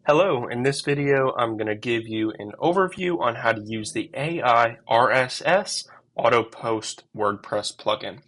Hello, in this video I'm going to give you an overview on how to use the AI RSS AutoPost WordPress plugin.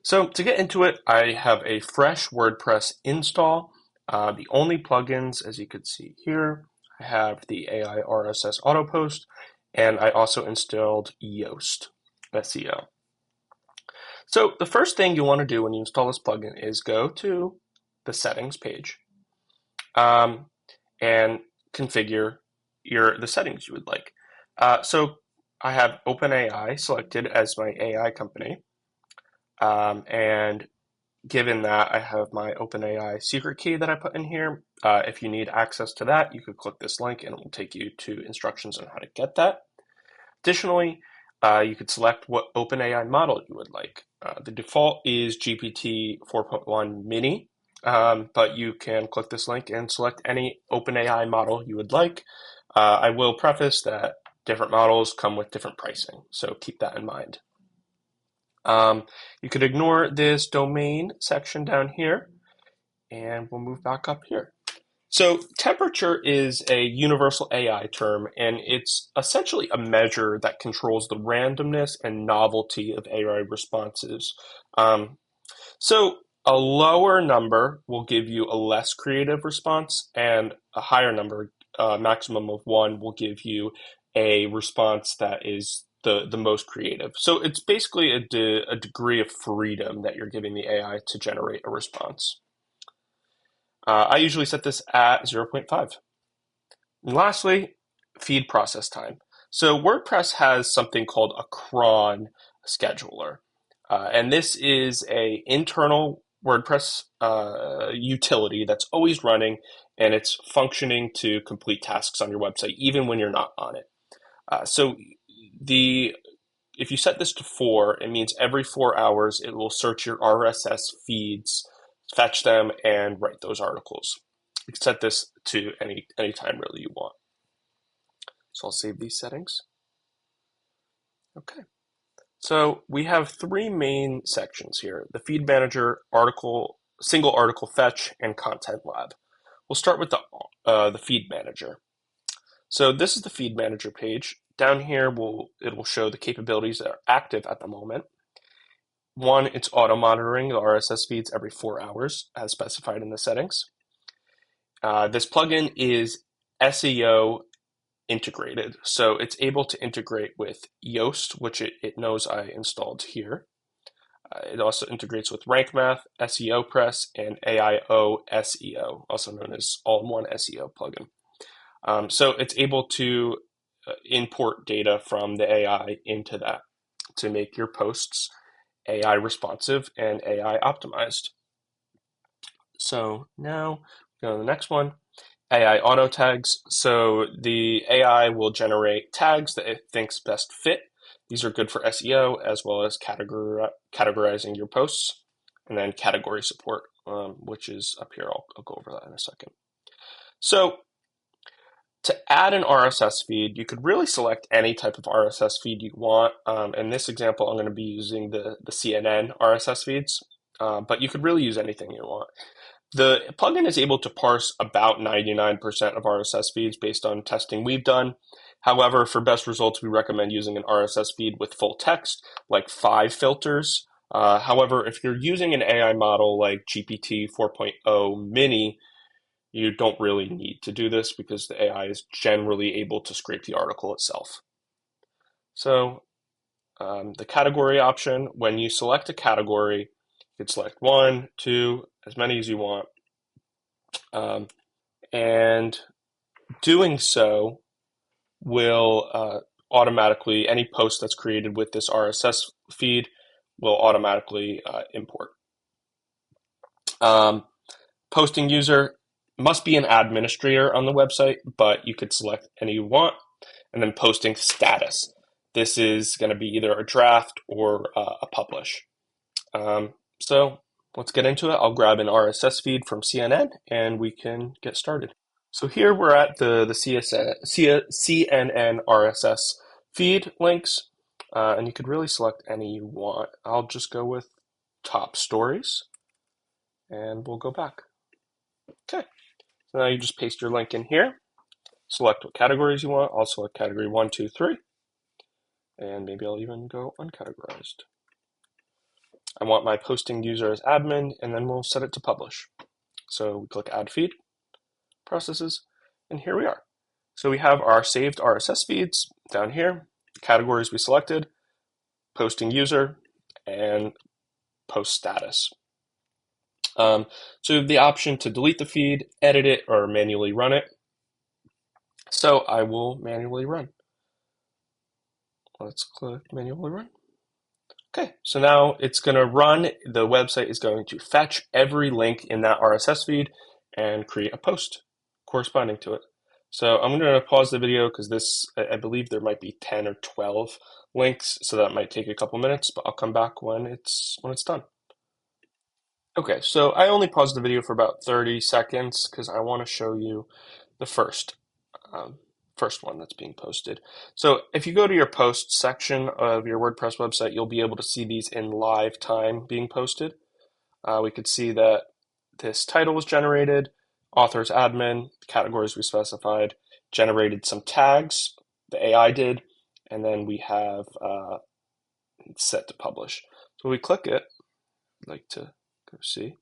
So to get into it, I have a fresh WordPress install. The only plugins, as you can see here, I have the AI RSS AutoPost, and I also installed Yoast SEO. So the first thing you want to do when you install this plugin is go to the settings page. And configure the settings you would like. So I have OpenAI selected as my AI company, and given that I have my OpenAI secret key that I put in here, if you need access to that, you could click this link and it will take you to instructions on how to get that. Additionally, you could select what OpenAI model you would like. The default is GPT 4.1 Mini, but you can click this link and select any OpenAI model you would like. I will preface that different models come with different pricing, so keep that in mind. You could ignore this domain section down here, and we'll move back up here. So temperature is a universal AI term, and it's essentially a measure that controls the randomness and novelty of AI responses. So a lower number will give you a less creative response, and a higher number, maximum of 1, will give you a response that is the most creative. So it's basically a degree of freedom that you're giving the AI to generate a response. I usually set this at 0.5. And lastly, feed process time. So WordPress has something called a cron scheduler. And this is a internal WordPress utility that's always running, and it's functioning to complete tasks on your website, even when you're not on it. So if you set this to 4, it means every 4 hours it will search your RSS feeds, fetch them, and write those articles. You can set this to any time really you want. So I'll save these settings. Okay. So we have 3 main sections here: the feed manager, article, single article fetch, and content lab. We'll start with the feed manager. So this is the feed manager page. Down here, it will show the capabilities that are active at the moment. One, it's auto monitoring the RSS feeds every 4 hours, as specified in the settings. This plugin is SEO integrated, so it's able to integrate with Yoast, which it knows I installed here. It also integrates with Rank Math, SEO Press, and AIOSEO, also known as all-in-one SEO plugin. So it's able to import data from the AI into that to make your posts AI responsive and AI optimized. So now go to the next one, AI auto tags. So the AI will generate tags that it thinks best fit. These are good for SEO as well as categorizing your posts, and then category support, which is up here. I'll go over that in a second. So to add an RSS feed, you could really select any type of RSS feed you want. In this example, I'm going to be using the CNN RSS feeds, but you could really use anything you want. The plugin is able to parse about 99% of RSS feeds based on testing we've done. However, for best results, we recommend using an RSS feed with full text, like 5 filters. However, if you're using an AI model like GPT 4.0 Mini, you don't really need to do this because the AI is generally able to scrape the article itself. So the category option, when you select a category, you can select 1, 2, as many as you want. And doing so will automatically, any post that's created with this RSS feed will automatically import. Posting user must be an administrator on the website, but you could select any you want. And then posting status. This is going to be either a draft or a publish. So let's get into it. I'll grab an RSS feed from CNN and we can get started. So here we're at the CNN RSS feed links, and you could really select any you want. I'll just go with top stories, and we'll go back. Okay, So now you just paste your link in here, select what categories you want. I'll select category 1, 2, 3, and maybe I'll even go uncategorized. I want my posting user as admin, and then we'll set it to publish. So we click Add Feed, Processes, and here we are. So we have our saved RSS feeds down here, categories we selected, posting user, and post status. So we have the option to delete the feed, edit it, or manually run it. So I will manually run. Let's click manually run. Okay, so now it's going to run. The website is going to fetch every link in that RSS feed and create a post corresponding to it. So I'm going to pause the video because this, I believe there might be 10 or 12 links, so that might take a couple minutes, but I'll come back when it's done. Okay, so I only paused the video for about 30 seconds because I want to show you the first one that's being posted. So if you go to your posts section of your WordPress website, you'll be able to see these in live time being posted. We could see that this title was generated, author's admin, categories we specified, generated some tags, the AI did, and then we have set to publish. So we click it, I'd like to go see.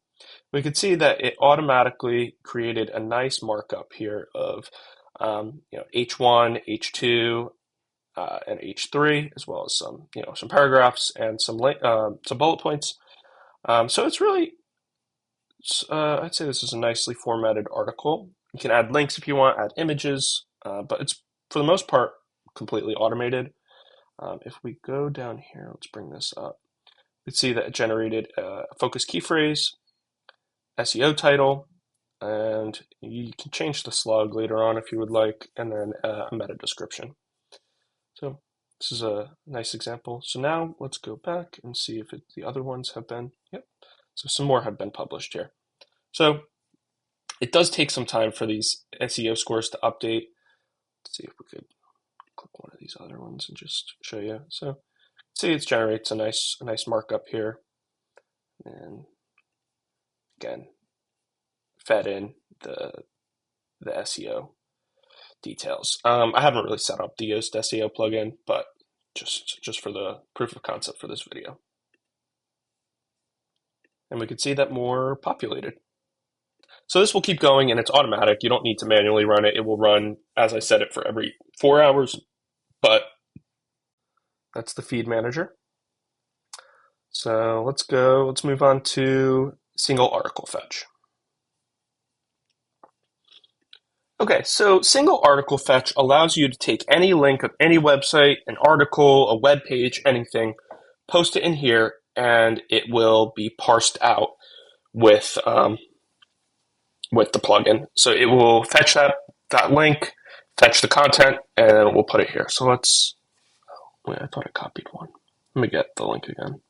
We could see that it automatically created a nice markup here of H1, H2, and H3, as well as some paragraphs and some bullet points. So it's really, I'd say this is a nicely formatted article. You can add links if you want, add images, but it's for the most part completely automated. If we go down here, let's bring this up. We can see that it generated a focus key phrase, SEO title, and you can change the slug later on if you would like, and then a meta description. So this is a nice example. So now let's go back and see if the other ones have been, yep. So some more have been published here. So it does take some time for these SEO scores to update. Let's see if we could click one of these other ones and just show you. So see, it generates a nice markup here. And again, fed in the SEO details. I haven't really set up the Yoast SEO plugin, but just for the proof of concept for this video. And we can see that more populated. So this will keep going, and it's automatic. You don't need to manually run it. It will run, as I set it, for every 4 hours, but that's the feed manager. So let's move on to single article fetch. Okay, so single article fetch allows you to take any link of any website, an article, a web page, anything, post it in here, and it will be parsed out with the plugin. So it will fetch that link, fetch the content, and then we'll put it here. So let's, wait, I thought I copied one. Let me get the link again.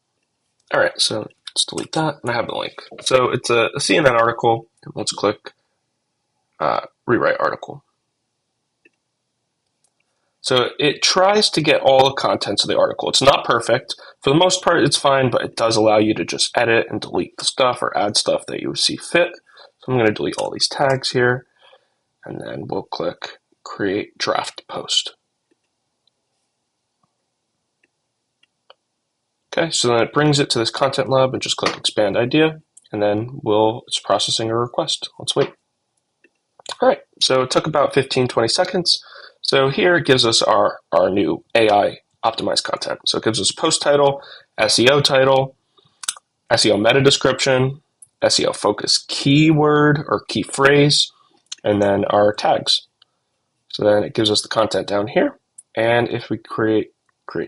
All right, so let's delete that, and I have the link. So it's a CNN article. Let's click rewrite article. So it tries to get all the contents of the article. It's not perfect. For the most part, it's fine, but it does allow you to just edit and delete the stuff or add stuff that you see fit. So I'm going to delete all these tags here, and then we'll click create draft post. Okay, so then it brings it to this content lab and just click expand idea, and then it's processing a request. Let's wait. All right, so it took about 15-20 seconds. So here it gives us our new AI optimized content. So it gives us post title, SEO meta description, SEO focus keyword or key phrase, and then our tags. So then it gives us the content down here. And if we create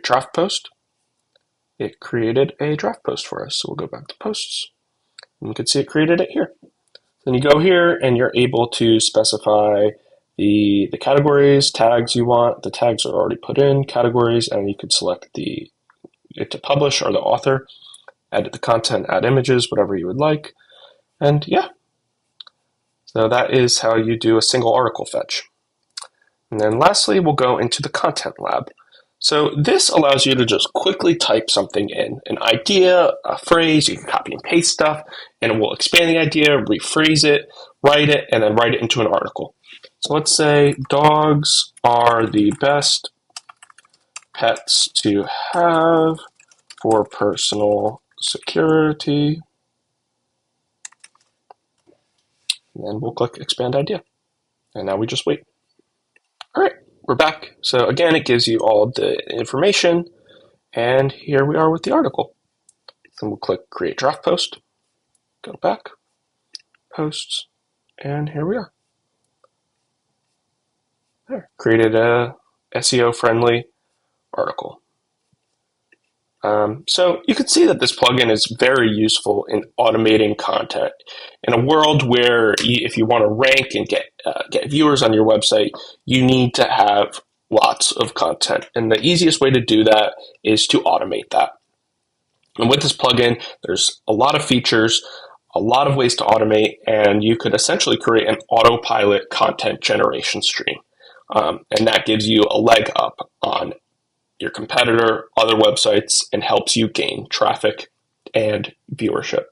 draft post, it created a draft post for us. So we'll go back to posts, and you can see it created it here. Then you go here and you're able to specify the categories, tags you want. The tags are already put in, categories, and you could select it to publish or the author, edit the content, add images, whatever you would like. And yeah, so that is how you do a single article fetch. And then lastly, we'll go into the content lab. So this allows you to just quickly type something in, an idea, a phrase. You can copy and paste stuff, and it will expand the idea, rephrase it, write it, and then write it into an article. So let's say dogs are the best pets to have for personal security. And then we'll click expand idea. And now we just wait. All right, we're back. So again, it gives you all the information. And here we are with the article. Then we'll click create draft post, go back, posts, and here we are. There, created a SEO friendly article. So you can see that this plugin is very useful in automating content. In a world where if you want to rank and get viewers on your website, you need to have lots of content. And the easiest way to do that is to automate that. And with this plugin, there's a lot of features, a lot of ways to automate, and you could essentially create an autopilot content generation stream. And that gives you a leg up on your competitor, other websites, and helps you gain traffic and viewership.